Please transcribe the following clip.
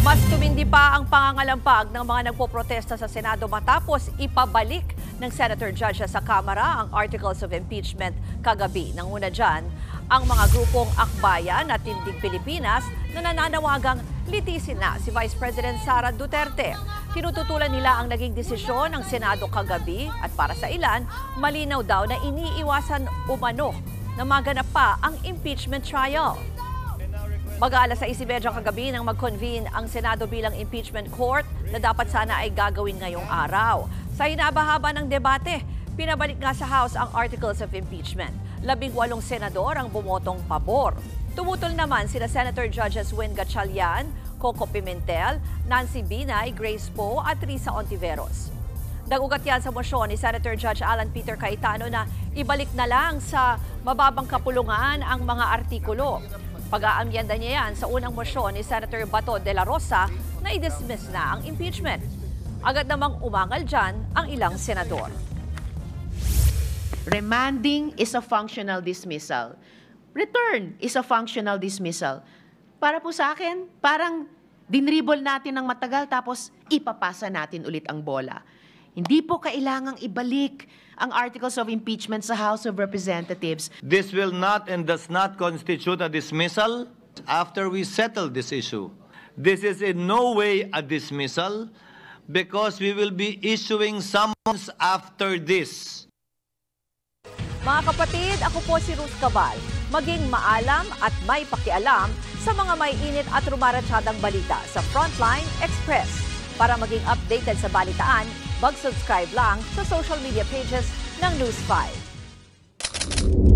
Mas tumindi pa ang pangangalampag ng mga nagpoprotesta sa Senado matapos ipabalik ng Senator Judge sa Kamara ang Articles of Impeachment kagabi. Nanguna dyan, ang mga grupong Akbayan at Tindig Pilipinas na nananawagang litisin na si Vice President Sara Duterte. Tinututulan nila ang naging desisyon ng Senado kagabi at para sa ilan, malinaw daw na iniiwasan umano na maganap pa ang impeachment trial. Mag-aalas 6:30 kagabi nang mag-convene ang Senado bilang impeachment court na dapat sana ay gagawin ngayong araw. Sa hinabahaba ng debate, pinabalik nga sa House ang Articles of Impeachment. 18 senador ang bumotong pabor. Tumutol naman sina Senator Judges Win Gatchalian, Coco Pimentel, Nancy Binay, Grace Poe at Risa Ontiveros. Dagugat yan sa mosyon ni Senator Judge Alan Peter Cayetano na ibalik na lang sa mababang kapulungan ang mga artikulo. Pag-aamyenda niya yan sa unang mosyon ni Senator Bato de la Rosa na i-dismiss na ang impeachment. Agad namang umangal dyan ang ilang senador. Remanding is a functional dismissal. Return is a functional dismissal. Para po sa akin, parang dinribble natin ng matagal tapos ipapasa natin ulit ang bola. Hindi po kailangang ibalik ang Articles of Impeachment sa House of Representatives. This will not and does not constitute a dismissal after we settle this issue. This is in no way a dismissal because we will be issuing summons after this. Mga kapatid, ako po si Ruth Cabal. Maging maalam at may pakialam sa mga may init at rumaratsadang balita sa Frontline Express. Para maging updated sa balitaan, mag-subscribe lang sa social media pages ng News 5.